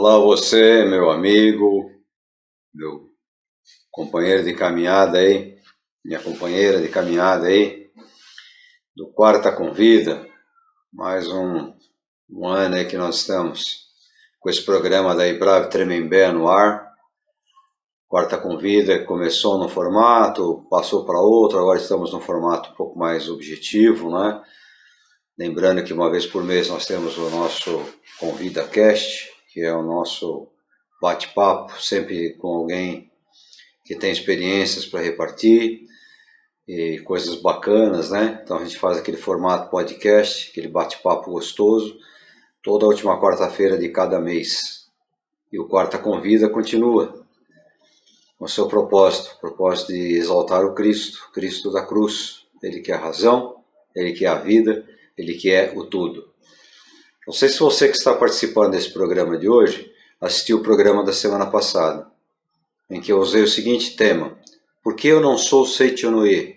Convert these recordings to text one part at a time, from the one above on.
Olá você, meu amigo, meu companheiro de caminhada aí, minha companheira de caminhada aí, do Quarta Convida, mais um ano aí que nós estamos com esse programa da Ibrave Tremembé no ar. Quarta Convida começou num formato, passou para outro, agora estamos num formato um pouco mais objetivo, né? Lembrando que uma vez por mês nós temos o nosso Convida Cast, que é o nosso bate-papo, sempre com alguém que tem experiências para repartir e coisas bacanas, né? Então a gente faz aquele formato podcast, aquele bate-papo gostoso, toda a última quarta-feira de cada mês. E o Quarta Convida continua com o seu propósito, o propósito de exaltar o Cristo, Cristo da cruz, Ele que é a razão, Ele que é a vida, Ele que é o tudo. Não sei se você que está participando desse programa de hoje assistiu o programa da semana passada, em que eu usei o seguinte tema: por que eu não sou Seichonoye?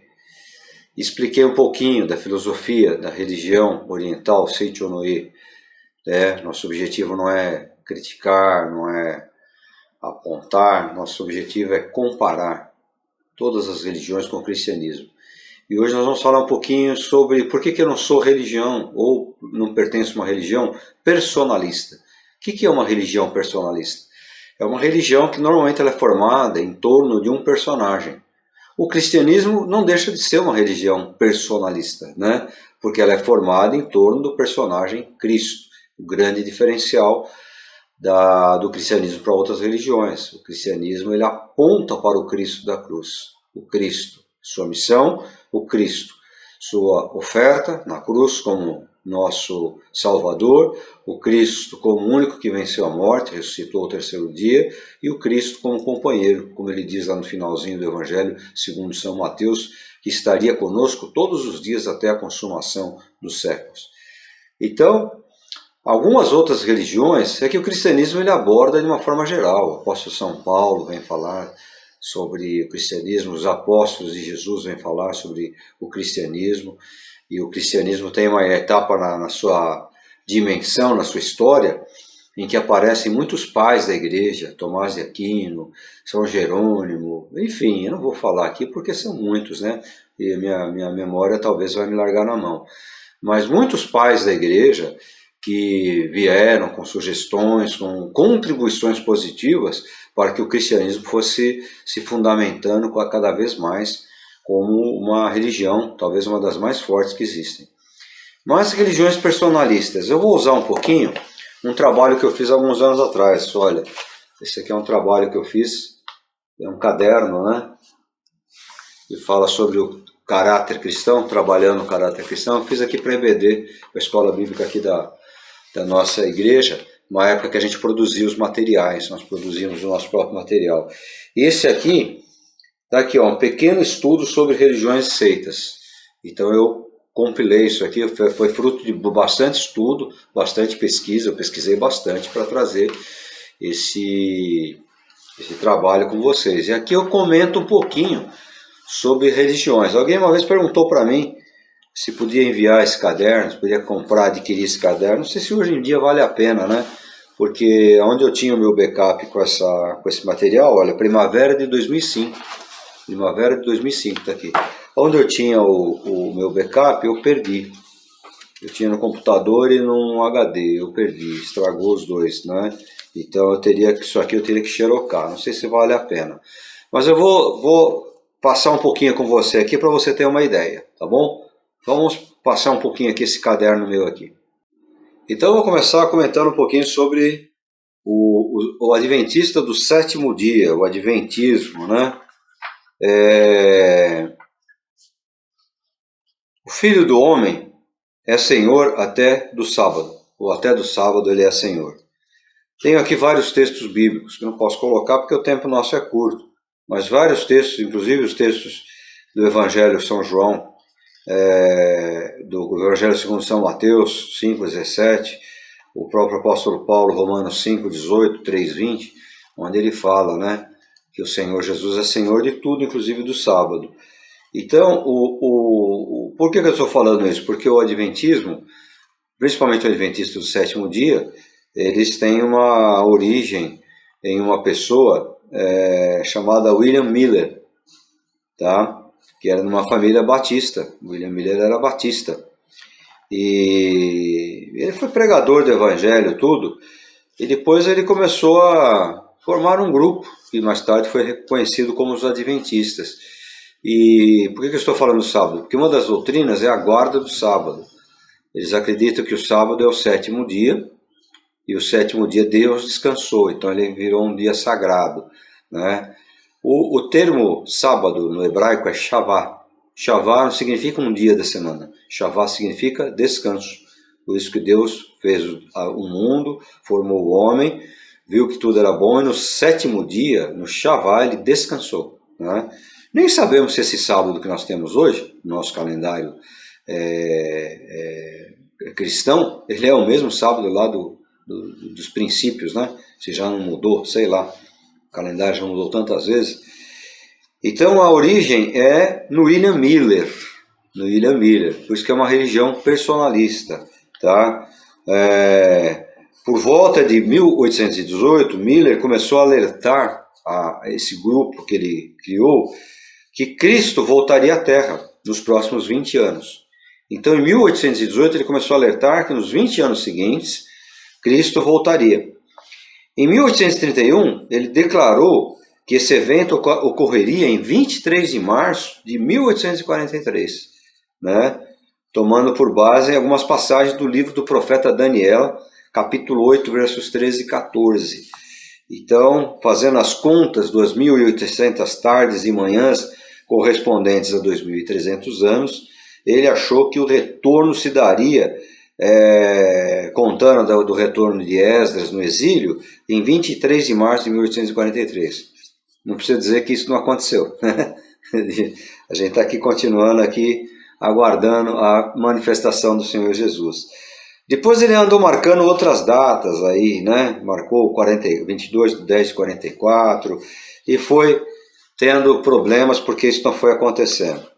Expliquei um pouquinho da filosofia, da religião oriental Seichonoye. Nosso objetivo não é criticar, não é apontar, nosso objetivo é comparar todas as religiões com o cristianismo. E hoje nós vamos falar um pouquinho sobre por que eu não sou religião, ou não pertenço a uma religião personalista. O que é uma religião personalista? É uma religião que normalmente ela é formada em torno de um personagem. O cristianismo não deixa de ser uma religião personalista, né? Porque ela é formada em torno do personagem Cristo. O grande diferencial do cristianismo para outras religiões. O cristianismo ele aponta para o Cristo da cruz. O Cristo, sua missão, o Cristo, sua oferta na cruz como nosso Salvador, o Cristo como o único que venceu a morte, ressuscitou ao terceiro dia, e o Cristo como companheiro, como ele diz lá no finalzinho do Evangelho segundo São Mateus, que estaria conosco todos os dias até a consumação dos séculos. Então, algumas outras religiões é que o cristianismo ele aborda de uma forma geral. O apóstolo São Paulo vem falar sobre o cristianismo, os apóstolos de Jesus vêm falar sobre o cristianismo, e o cristianismo tem uma etapa na sua dimensão, na sua história, em que aparecem muitos pais da igreja, Tomás de Aquino, São Jerônimo, enfim, eu não vou falar aqui porque são muitos, né? E minha memória talvez vai me largar na mão. Mas muitos pais da igreja que vieram com sugestões, com contribuições positivas para que o cristianismo fosse se fundamentando cada vez mais como uma religião, talvez uma das mais fortes que existem. Mas religiões personalistas, eu vou usar um pouquinho um trabalho que eu fiz alguns anos atrás. Olha, esse aqui é um trabalho que eu fiz, é um caderno, né? E fala sobre o caráter cristão, trabalhando o caráter cristão. Eu fiz aqui para a EBD, a Escola Bíblica aqui da nossa igreja, uma época que a gente produzia os materiais, nós produzíamos o nosso próprio material. Esse aqui, tá aqui, ó, um pequeno estudo sobre religiões e seitas. Então eu compilei isso aqui, foi fruto de bastante estudo, bastante pesquisa, eu pesquisei bastante para trazer esse trabalho com vocês. E aqui eu comento um pouquinho sobre religiões. Alguém uma vez perguntou para mim se podia enviar esse caderno, se podia comprar, adquirir esse caderno. Não sei se hoje em dia vale a pena, né? Porque onde eu tinha o meu backup com esse material, olha, primavera de 2005. Primavera de 2005 está aqui. Onde eu tinha o meu backup, eu perdi. Eu tinha no computador e no HD, eu perdi, estragou os dois, né? Então isso aqui eu teria que xerocar, não sei se vale a pena. Mas eu vou passar um pouquinho com você aqui para você ter uma ideia, tá bom? Vamos passar um pouquinho aqui esse caderno meu aqui. Então eu vou começar comentando um pouquinho sobre o adventista do sétimo dia, o adventismo, né? O Filho do Homem é Senhor até do sábado, ou até do sábado ele é Senhor. Tenho aqui vários textos bíblicos que não posso colocar porque o tempo nosso é curto, mas vários textos, inclusive os textos do Evangelho de São João, do Evangelho segundo São Mateus 5,17, o próprio apóstolo Paulo, Romanos 5,18, 3,20, onde ele fala, né, que o Senhor Jesus é Senhor de tudo, inclusive do sábado. Então, por que eu estou falando isso? Porque o adventismo, principalmente o adventista do sétimo dia, eles têm uma origem em uma pessoa chamada William Miller, tá? Que era numa família batista. William Miller era batista. E ele foi pregador do evangelho, tudo. E depois ele começou a formar um grupo, que mais tarde foi reconhecido como os Adventistas. E por que eu estou falando do sábado? Porque uma das doutrinas é a guarda do sábado. Eles acreditam que o sábado é o 7º dia, e o 7º dia Deus descansou, então ele virou um dia sagrado, né? O termo sábado no hebraico é Shavá. Shavá não significa um dia da semana. Shavá significa descanso. Por isso que Deus fez o mundo, formou o homem, viu que tudo era bom, e no 7º dia, no Shavá, ele descansou, né? Nem sabemos se esse sábado que nós temos hoje, no nosso calendário cristão, ele é o mesmo sábado lá dos princípios, né? Se já não mudou, sei lá. O calendário já mudou tantas vezes. Então a origem é no William Miller. No William Miller. Por isso que é uma religião personalista, tá? Por volta de 1818, Miller começou a alertar a esse grupo que ele criou que Cristo voltaria à Terra nos próximos 20 anos. Então, em 1818, ele começou a alertar que nos 20 anos seguintes, Cristo voltaria. Em 1831, ele declarou que esse evento ocorreria em 23 de março de 1843, né? Tomando por base algumas passagens do livro do profeta Daniel, capítulo 8, versos 13 e 14. Então, fazendo as contas, 2.800 tardes e manhãs correspondentes a 2.300 anos, ele achou que o retorno se daria, contando do retorno de Esdras no exílio, em 23 de março de 1843. Não precisa dizer que isso não aconteceu. A gente está aqui continuando aqui, aguardando a manifestação do Senhor Jesus. Depois ele andou marcando outras datas aí, né? Marcou 22 de 10 de 44 e foi tendo problemas porque isso não foi acontecendo.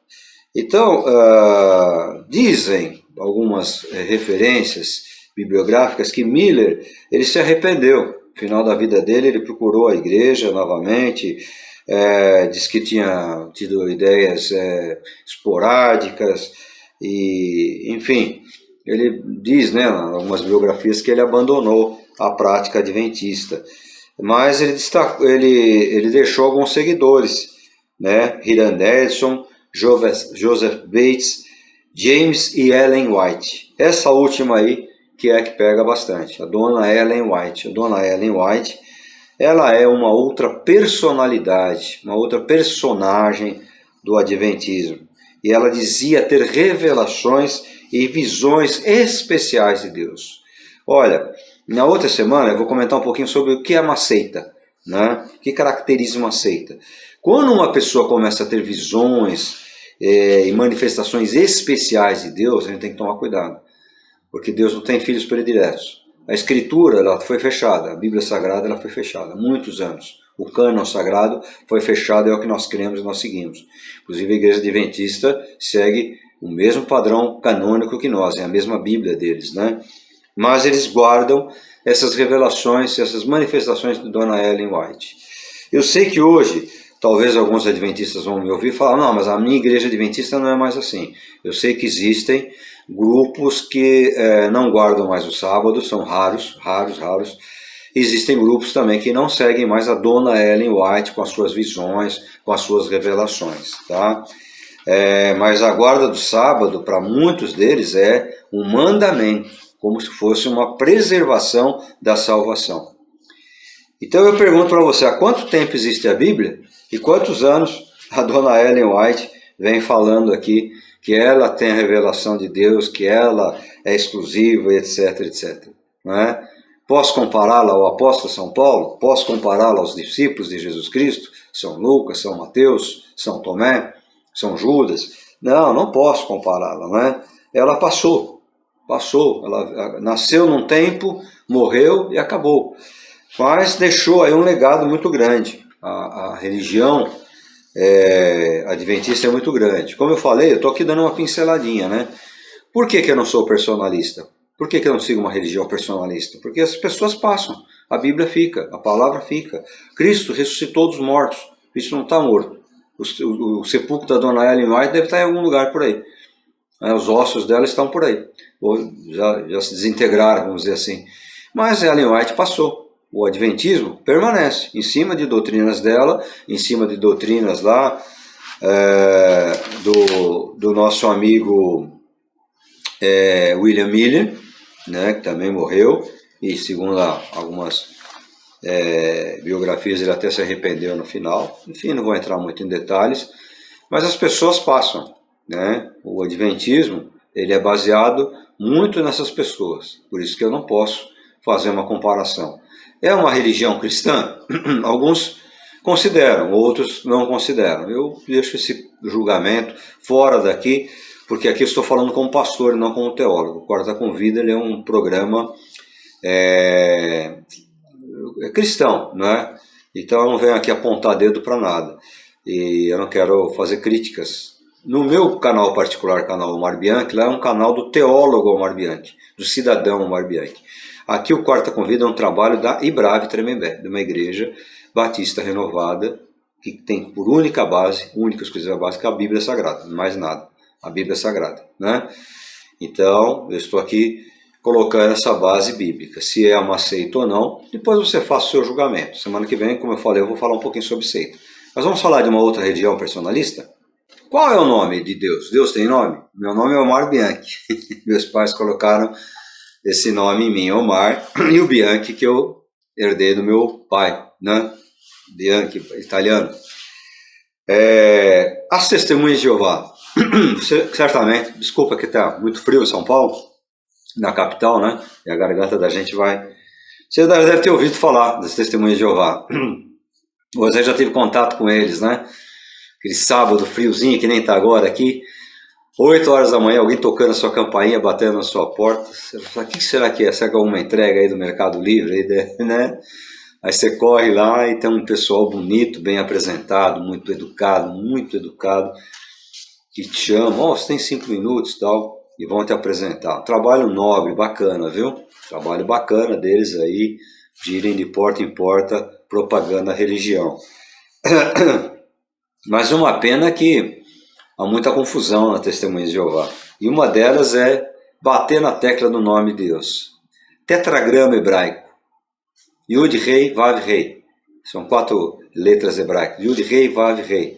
Então, dizem algumas referências bibliográficas que Miller, ele se arrependeu. No final da vida dele, ele procurou a igreja novamente, disse que tinha tido ideias esporádicas, e, enfim, ele diz, né, em algumas biografias, que ele abandonou a prática adventista. Mas ele deixou alguns seguidores, né, Hiram Edson, Joseph Bates, James e Ellen White. Essa última aí que pega bastante, a dona Ellen White. A dona Ellen White, ela é uma outra personalidade, uma outra personagem do Adventismo. E ela dizia ter revelações e visões especiais de Deus. Olha, na outra semana eu vou comentar um pouquinho sobre o que é uma seita, né? O que caracteriza uma seita. Quando uma pessoa começa a ter visões e manifestações especiais de Deus, a gente tem que tomar cuidado, porque Deus não tem filhos prediletos. A Escritura ela foi fechada, a Bíblia Sagrada ela foi fechada há muitos anos. O cânon sagrado foi fechado, é o que nós cremos e nós seguimos. Inclusive a Igreja Adventista segue o mesmo padrão canônico que nós, é a mesma Bíblia deles, né? Mas eles guardam essas revelações, essas manifestações de Dona Ellen White. Eu sei que hoje, talvez alguns adventistas vão me ouvir e falar, não, mas a minha igreja adventista não é mais assim. Eu sei que existem grupos que não guardam mais o sábado, são raros. Existem grupos também que não seguem mais a Dona Ellen White com as suas visões, com as suas revelações, tá? Mas a guarda do sábado, para muitos deles, é um mandamento, como se fosse uma preservação da salvação. Então eu pergunto para você, há quanto tempo existe a Bíblia e quantos anos a Dona Ellen White vem falando aqui que ela tem a revelação de Deus, que ela é exclusiva, etc, etc. Não é? Posso compará-la ao apóstolo São Paulo? Posso compará-la aos discípulos de Jesus Cristo? São Lucas, São Mateus, São Tomé, São Judas? Não posso compará-la, não é? Ela passou, ela nasceu num tempo, morreu e acabou. Mas deixou aí um legado muito grande. A religião adventista é muito grande. Como eu falei, eu estou aqui dando uma pinceladinha, né? Por que eu não sou personalista? Por que eu não sigo uma religião personalista? Porque as pessoas passam, a Bíblia fica, a palavra fica. Cristo ressuscitou dos mortos, Cristo não está morto. O sepulcro da dona Ellen White deve estar em algum lugar por aí. Os ossos dela estão por aí, ou já se desintegraram, vamos dizer assim. Mas Ellen White passou. O Adventismo permanece em cima de doutrinas dela, em cima de doutrinas lá do nosso amigo William Miller, né, que também morreu, e segundo algumas biografias ele até se arrependeu no final. Enfim, não vou entrar muito em detalhes, mas as pessoas passam, né? O Adventismo ele é baseado muito nessas pessoas, por isso que eu não posso fazer uma comparação. É uma religião cristã? Alguns consideram, outros não consideram. Eu deixo esse julgamento fora daqui, porque aqui eu estou falando como pastor e não como teólogo. O Quarta com Vida ele é um programa cristão, né? Então eu não venho aqui apontar dedo para nada. E eu não quero fazer críticas. No meu canal particular, canal Omar Bianchi, lá é um canal do teólogo Omar Bianchi, do cidadão Omar Bianchi. Aqui o Quarta com Vida é um trabalho da Ibrave Tremembé, de uma igreja batista renovada, que tem por única exclusiva base, que é a Bíblia Sagrada, mais nada. A Bíblia Sagrada, né? Então, eu estou aqui colocando essa base bíblica. Se é uma seita ou não, depois você faça o seu julgamento. Semana que vem, como eu falei, eu vou falar um pouquinho sobre seita. Mas vamos falar de uma outra religião personalista? Qual é o nome de Deus? Deus tem nome? Meu nome é Omar Bianchi. Meus pais colocaram esse nome em mim, Omar, e o Bianchi que eu herdei do meu pai, né? Bianchi, italiano. As Testemunhas de Jeová. Você, certamente, desculpa que está muito frio em São Paulo, na capital, né? E a garganta da gente vai... Você deve ter ouvido falar das Testemunhas de Jeová. Você já teve contato com eles, né? Aquele sábado friozinho que nem está agora aqui. 8 horas da manhã, alguém tocando a sua campainha, batendo na sua porta. Você fala, o que será que é? Será que é uma entrega aí do Mercado Livre? Aí, né? Aí você corre lá e tem um pessoal bonito, bem apresentado, muito educado, que te chamam, você tem 5 minutos e tal, e vão te apresentar. Trabalho nobre, bacana, viu? Trabalho bacana deles aí, de irem de porta em porta propagando a religião. Mas uma pena que há muita confusão na Testemunhas de Jeová. E uma delas é bater na tecla do nome de Deus. Tetragrama hebraico. Yud, Rei, Vav, Rei. São 4 letras hebraicas. Yud, Rei, Vav, Rei.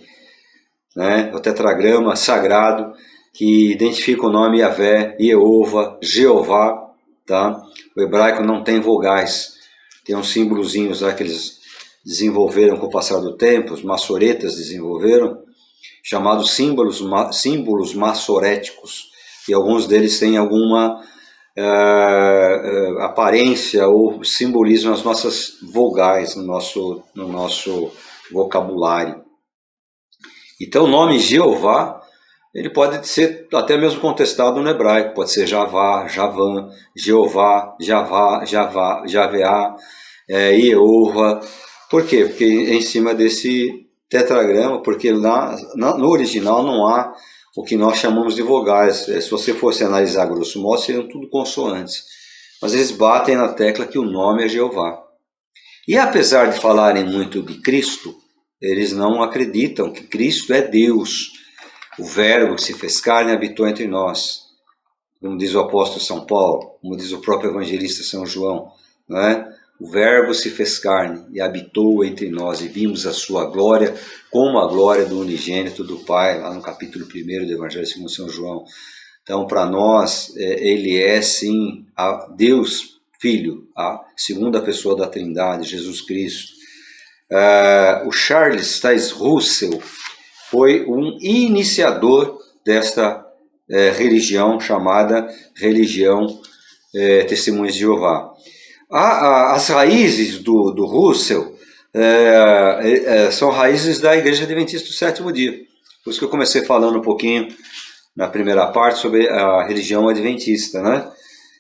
Né? O tetragrama sagrado que identifica o nome Yahvé, Jeová, Jeová. Tá? O hebraico não tem vogais. Tem uns símbolozinhos lá que eles desenvolveram com o passar do tempo, os maçoretas desenvolveram, chamados símbolos maçoréticos, e alguns deles têm alguma aparência ou simbolismo nas nossas vogais, no nosso vocabulário. Então o nome Jeová, ele pode ser até mesmo contestado no hebraico, pode ser Javá, Javã, Jeová, Javá, Javá, Javeá, Jeová. Por quê? Porque é em cima desse tetragrama, porque lá no original não há o que nós chamamos de vogais. Se você fosse analisar grosso modo, seriam tudo consoantes. Mas eles batem na tecla que o nome é Jeová. E apesar de falarem muito de Cristo, eles não acreditam que Cristo é Deus. O Verbo que se fez carne habitou entre nós. Como diz o apóstolo São Paulo, como diz o próprio evangelista São João, não é? O Verbo se fez carne e habitou entre nós, e vimos a sua glória como a glória do unigênito do Pai, lá no capítulo 1 do Evangelho segundo São João. Então, para nós, ele é sim Deus Filho, a segunda pessoa da Trindade, Jesus Cristo. O Charles Taze Russell foi um iniciador desta religião chamada religião Testemunhas de Jeová. As raízes do Russell são raízes da Igreja Adventista do Sétimo Dia. Por isso que eu comecei falando um pouquinho na primeira parte sobre a religião adventista, né?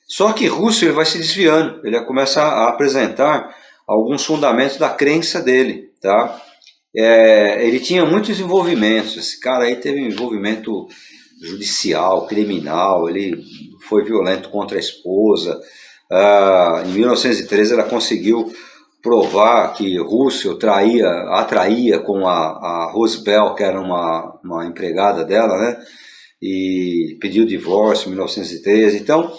Só que Russell vai se desviando, ele começa a apresentar alguns fundamentos da crença dele, tá? Ele tinha muitos envolvimentos, esse cara aí teve um envolvimento judicial, criminal, ele foi violento contra a esposa. Em 1913 ela conseguiu provar que Russell atraía com a Rose Bell, que era uma empregada dela, né? E pediu divórcio em 1913. Então,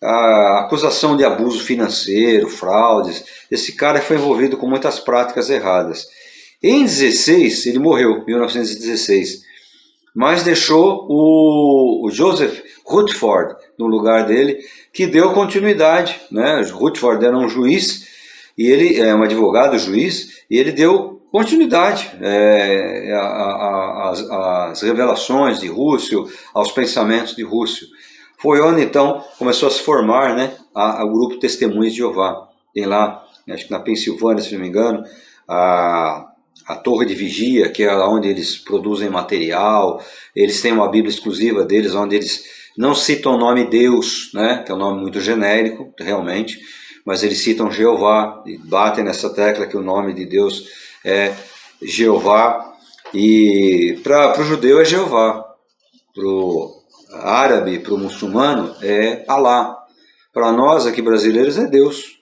a acusação de abuso financeiro, fraudes, esse cara foi envolvido com muitas práticas erradas. Em 16, ele morreu, em 1916, mas deixou o Joseph Rutherford no lugar dele, que deu continuidade, né? Rutherford era um juiz, e ele é um advogado juiz, e ele deu continuidade às revelações de Russell, aos pensamentos de Russell. Foi onde então começou a se formar, né, o grupo Testemunhas de Jeová. Tem lá, acho que na Pensilvânia, se não me engano, a Torre de Vigia, que é onde eles produzem material. Eles têm uma Bíblia exclusiva deles, onde eles não citam o nome Deus, né, que é um nome muito genérico, realmente, mas eles citam Jeová, e batem nessa tecla que o nome de Deus é Jeová, e para o judeu é Jeová, para o árabe, para o muçulmano é Alá, para nós aqui brasileiros é Deus,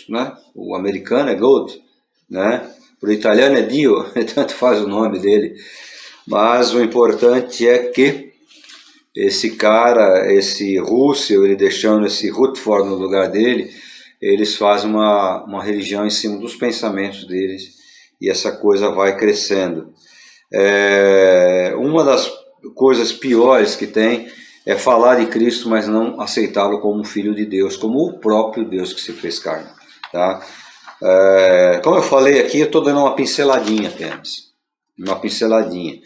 né? O americano é God, né? Para o italiano é Dio, tanto faz o nome dele, mas o importante é que esse cara, esse Russell, ele deixando esse Rutherford no lugar dele, eles fazem uma religião em cima dos pensamentos deles, e essa coisa vai crescendo. Uma das coisas piores que tem é falar de Cristo, mas não aceitá-lo como Filho de Deus, como o próprio Deus que se fez carne. Tá? Como eu falei aqui, eu estou dando uma pinceladinha apenas. Uma pinceladinha.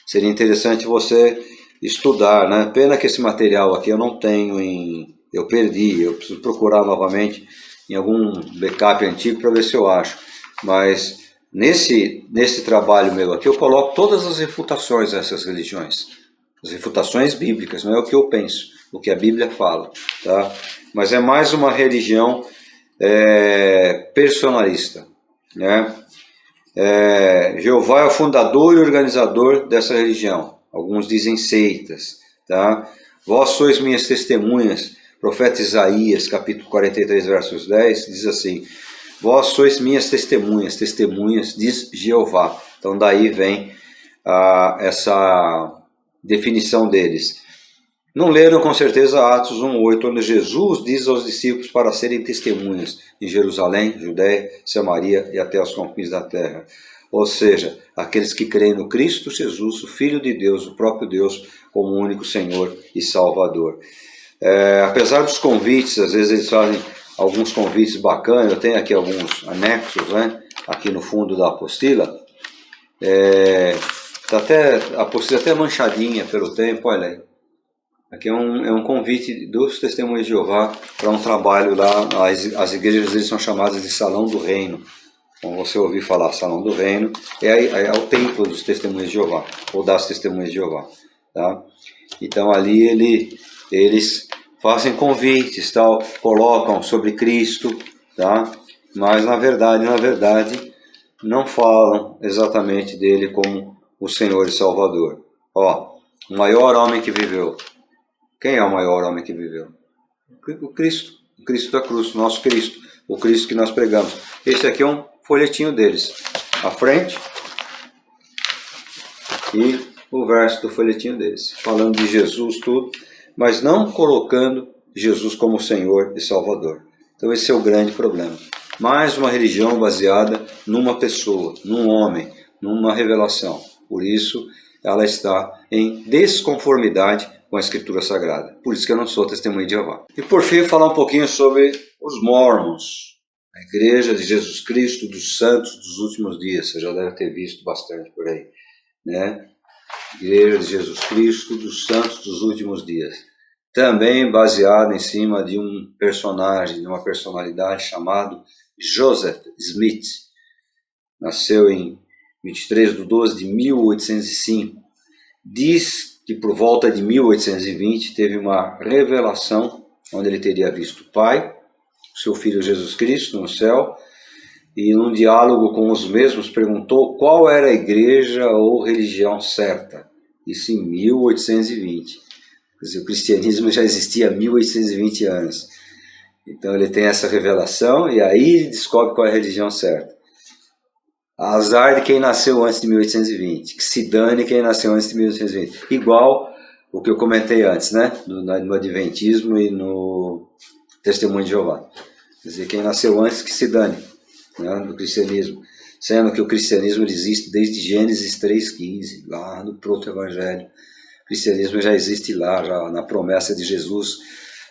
Seria interessante você estudar, né? Pena que esse material aqui eu não tenho eu perdi, eu preciso procurar novamente em algum backup antigo para ver se eu acho. Mas nesse trabalho meu aqui eu coloco todas as refutações dessas religiões. As refutações bíblicas, não é o que eu penso, o que a Bíblia fala. Tá? Mas é mais uma religião personalista. Né? Jeová é o fundador e organizador dessa religião. Alguns dizem seitas. Tá? Vós sois minhas testemunhas. Profeta Isaías, capítulo 43, versos 10, diz assim: vós sois minhas testemunhas, testemunhas, diz Jeová. Então daí vem essa definição deles. Não leram com certeza Atos 1:8, onde Jesus diz aos discípulos para serem testemunhas em Jerusalém, Judéia, Samaria e até os confins da terra. Ou seja, aqueles que creem no Cristo Jesus, o Filho de Deus, o próprio Deus, como único Senhor e Salvador. Apesar dos convites, às vezes eles fazem alguns convites bacanas, eu tenho aqui alguns anexos, né, aqui no fundo da apostila. A apostila até manchadinha pelo tempo, olha aí. Aqui é um convite dos Testemunhas de Jeová para um trabalho lá. As igrejas deles são chamadas de Salão do Reino. Como você ouvir falar Salão do Reino, é o templo dos Testemunhas de Jeová, ou das Testemunhas de Jeová. Tá? Então ali eles fazem convites, tal, colocam sobre Cristo, tá? Mas na verdade, não falam exatamente dele como o Senhor e Salvador. O maior homem que viveu. Quem é o maior homem que viveu? O Cristo da cruz, nosso Cristo, o Cristo que nós pregamos. Esse aqui é um folhetinho deles, à frente, e o verso do folhetinho deles, falando de Jesus, tudo, mas não colocando Jesus como Senhor e Salvador. Então esse é o grande problema. Mais uma religião baseada numa pessoa, num homem, numa revelação. Por isso ela está em desconformidade com a Escritura Sagrada. Por isso que eu não sou testemunha de Jeová. E por fim, falar um pouquinho sobre os Mormons, a Igreja de Jesus Cristo dos Santos dos Últimos Dias. Você já deve ter visto bastante por aí, né? Igreja de Jesus Cristo dos Santos dos Últimos Dias. Também baseada em cima de um personagem, de uma personalidade chamado Joseph Smith. Nasceu em 23/12/1805. Diz que por volta de 1820 teve uma revelação onde ele teria visto o Pai, seu Filho Jesus Cristo no céu, e num diálogo com os mesmos perguntou qual era a igreja ou religião certa. Isso em 1820. Quer dizer, o cristianismo já existia há 1820 anos. Então ele tem essa revelação e aí ele descobre qual é a religião certa. Azar de quem nasceu antes de 1820, que se dane quem nasceu antes de 1820. Igual o que eu comentei antes, né? No Adventismo e no Testemunho de Jeová. Quer dizer, quem nasceu antes que se dane, né? Do cristianismo. Sendo que o cristianismo existe desde Gênesis 3,15, lá no proto-evangelho. O cristianismo já existe lá, já na promessa de Jesus,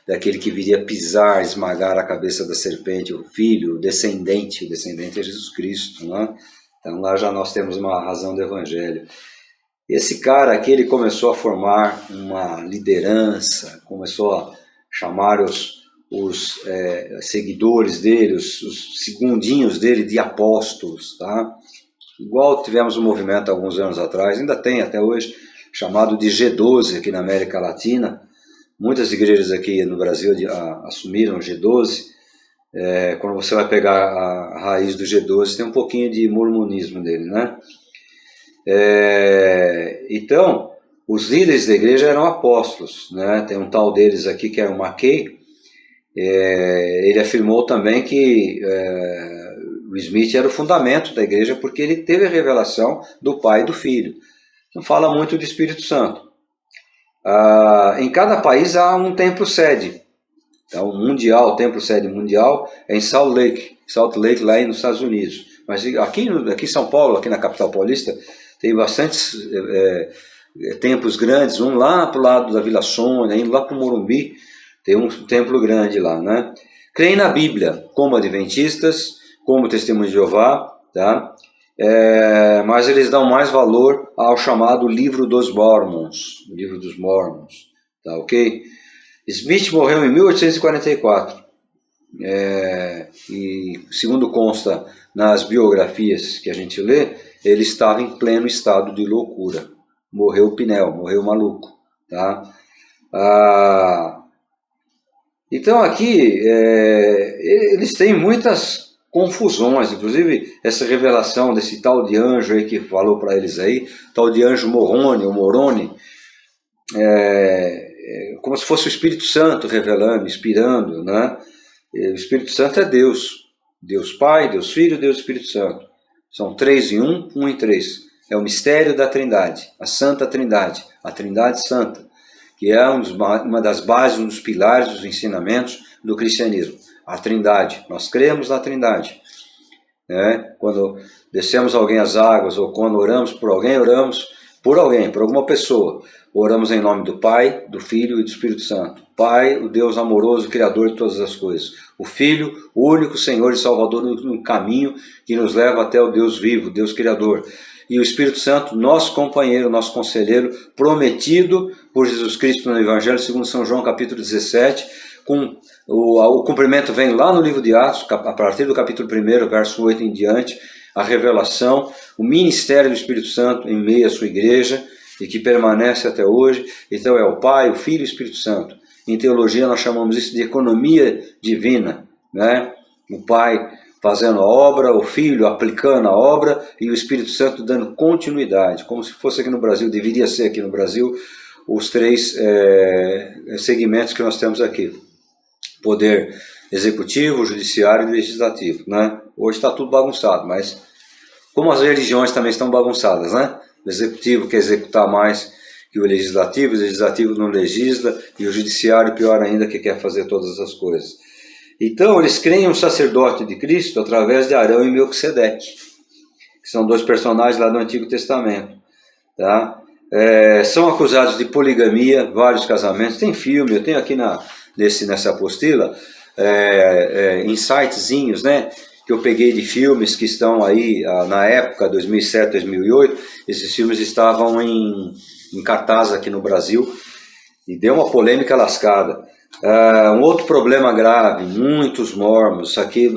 daquele que viria pisar, esmagar a cabeça da serpente, o filho, o descendente é Jesus Cristo, né? Então lá já nós temos uma razão do evangelho. Esse cara aqui, ele começou a formar uma liderança, começou a chamar os seguidores dele, os segundinhos dele de apóstolos, tá? Igual tivemos um movimento alguns anos atrás, ainda tem até hoje, chamado de G12 aqui na América Latina. Muitas igrejas aqui no Brasil assumiram o G12. Quando você vai pegar a raiz do G12, tem um pouquinho de mormonismo dele, né? Então, os líderes da igreja eram apóstolos, né? Tem um tal deles aqui que é o Mackay. Ele afirmou também que o Smith era o fundamento da igreja porque ele teve a revelação do Pai e do Filho. Não fala muito do Espírito Santo. Em cada país há um templo-sede. Então, o templo-sede mundial é em Salt Lake, lá nos Estados Unidos. Mas aqui em São Paulo, aqui na capital paulista, tem bastantes templos grandes, um lá para o lado da Vila Sônia, indo lá para o Morumbi, tem um templo grande lá, né? Creem na Bíblia, como adventistas, como Testemunho de Jeová, tá? Mas eles dão mais valor ao chamado Livro dos Mormons, o Livro dos Mormons, tá ok? Smith morreu em 1844, e segundo consta nas biografias que a gente lê, ele estava em pleno estado de loucura, morreu maluco, tá? Então aqui eles têm muitas confusões, inclusive essa revelação desse tal de anjo aí que falou para eles aí, tal de anjo Moroni, ou Moroni, como se fosse o Espírito Santo revelando, inspirando, né? O Espírito Santo é Deus, Deus Pai, Deus Filho, Deus Espírito Santo. São 3 em 1, 1 em 3. É o mistério da Trindade, a Santa Trindade, a Trindade Santa, que é uma das bases, um dos pilares dos ensinamentos do cristianismo. A Trindade, nós cremos na Trindade. Quando descemos alguém às águas, ou quando oramos por alguém, por alguma pessoa, oramos em nome do Pai, do Filho e do Espírito Santo. Pai, o Deus amoroso, Criador de todas as coisas. O Filho, o único Senhor e Salvador no caminho que nos leva até o Deus vivo, Deus Criador. E o Espírito Santo, nosso companheiro, nosso conselheiro, prometido por Jesus Cristo no Evangelho, segundo São João, capítulo 17, o cumprimento vem lá no livro de Atos, a partir do capítulo 1, verso 8 em diante, a revelação, o ministério do Espírito Santo em meio à sua igreja, e que permanece até hoje. Então é o Pai, o Filho e o Espírito Santo. Em teologia nós chamamos isso de economia divina, né? O Pai fazendo a obra, o Filho aplicando a obra e o Espírito Santo dando continuidade, como se fosse aqui no Brasil, deveria ser aqui no Brasil, os 3 segmentos que nós temos aqui: poder executivo, judiciário e legislativo, né? Hoje está tudo bagunçado, mas como as religiões também estão bagunçadas, né? O executivo quer executar mais que o legislativo não legisla, e o judiciário, pior ainda, que quer fazer todas as coisas. Então, eles creem um sacerdote de Cristo através de Arão e Melquisedeque, que são 2 personagens lá do Antigo Testamento. Tá? São acusados de poligamia, vários casamentos. Tem filme, eu tenho aqui nessa apostila, insightzinhos, né? Que eu peguei de filmes que estão aí na época, 2007, 2008, esses filmes estavam em cartaz aqui no Brasil, e deu uma polêmica lascada. Um outro problema grave, muitos mormons, aqui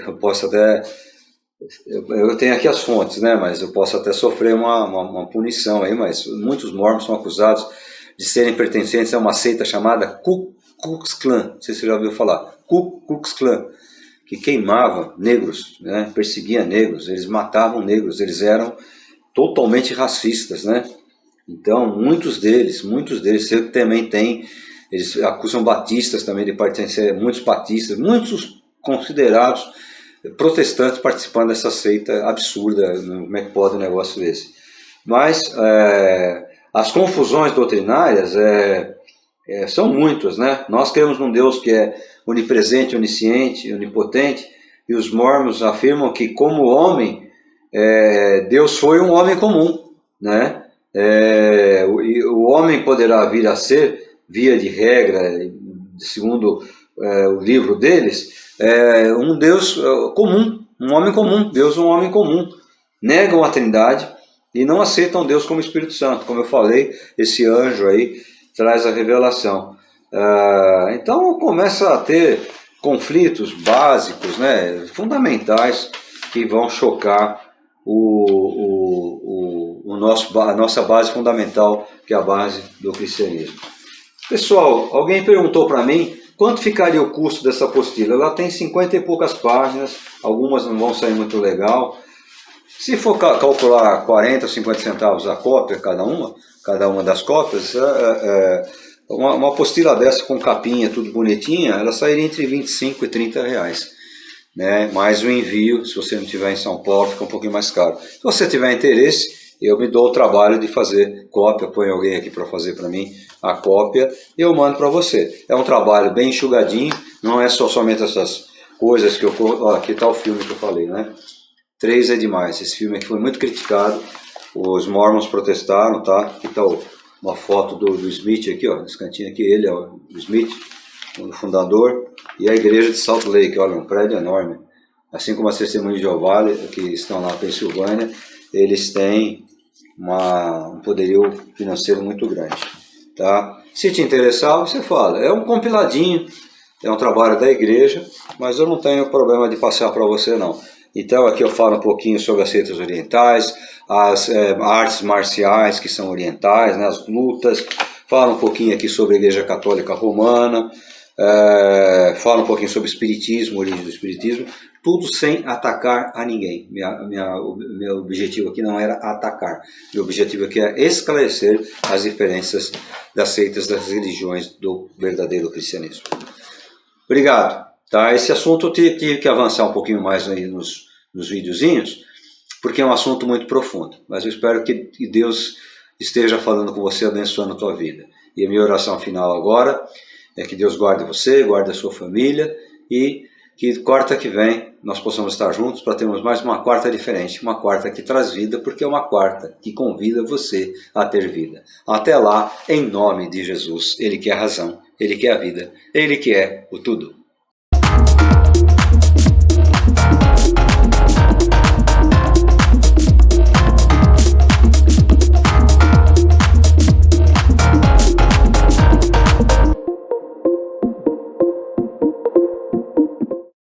eu posso até, eu tenho aqui as fontes, né, mas eu posso até sofrer uma punição aí, mas muitos mormons são acusados de serem pertencentes a uma seita chamada Ku Klux Klan, não sei se você já ouviu falar, Ku Klux Klan, que queimava negros, né, perseguia negros, eles matavam negros, eles eram totalmente racistas, né? Então, muitos deles também têm, eles acusam batistas também de pertencer, muitos batistas, muitos considerados protestantes participando dessa seita absurda. Como é que pode um negócio desse? Mas as confusões doutrinárias são muitas, né? Nós cremos num Deus que é onipresente, onisciente, onipotente, e os mormons afirmam que, como homem, Deus foi um homem comum, né? O homem poderá vir a ser, via de regra, segundo o livro deles, um Deus comum, um homem comum. Deus é um homem comum. Negam a Trindade e não aceitam Deus como Espírito Santo. Como eu falei, esse anjo aí traz a revelação. Então começa a ter conflitos básicos, né, fundamentais, que vão chocar a nossa base fundamental, que é a base do cristianismo. Pessoal, alguém perguntou para mim quanto ficaria o custo dessa apostila. Ela tem 50 e poucas páginas, algumas não vão sair muito legal. Se for calcular 40 ou 50 centavos a cópia, cada uma das cópias, uma apostila dessa com capinha, tudo bonitinha, ela sairia entre 25 e 30 reais. Né? Mais o envio, se você não estiver em São Paulo, fica um pouquinho mais caro. Se você tiver interesse, eu me dou o trabalho de fazer cópia, põe alguém aqui para fazer para mim a cópia e eu mando para você. É um trabalho bem enxugadinho, não é somente essas coisas que eu... aqui está o filme que eu falei, né? 3 é demais. Esse filme aqui foi muito criticado, os mormons protestaram, tá? Aqui está uma foto do Smith aqui, ó, nesse cantinho aqui, ele é o Smith, o fundador, e a igreja de Salt Lake, olha, um prédio enorme. Assim como as Testemunhas de Jeová, que estão lá na Pensilvânia, eles têm um poderio financeiro muito grande, tá? Se te interessar, você fala. É um compiladinho, é um trabalho da igreja, mas eu não tenho problema de passar para você, não. Então aqui eu falo um pouquinho sobre as seitas orientais, as artes marciais que são orientais, né, as lutas, falo um pouquinho aqui sobre a Igreja Católica Romana, falo um pouquinho sobre o Espiritismo, origem do Espiritismo, tudo sem atacar a ninguém. Meu objetivo aqui não era atacar, meu objetivo aqui é esclarecer as diferenças das seitas, das religiões do verdadeiro cristianismo. Obrigado. Tá, esse assunto eu tive que avançar um pouquinho mais aí nos videozinhos, porque é um assunto muito profundo, mas eu espero que Deus esteja falando com você, abençoando a tua vida. E a minha oração final agora é que Deus guarde você, guarde a sua família, e que quarta que vem nós possamos estar juntos para termos mais uma quarta diferente, uma quarta que traz vida, porque é uma quarta que convida você a ter vida. Até lá, em nome de Jesus, Ele que é a razão, Ele que é a vida, Ele que é o tudo.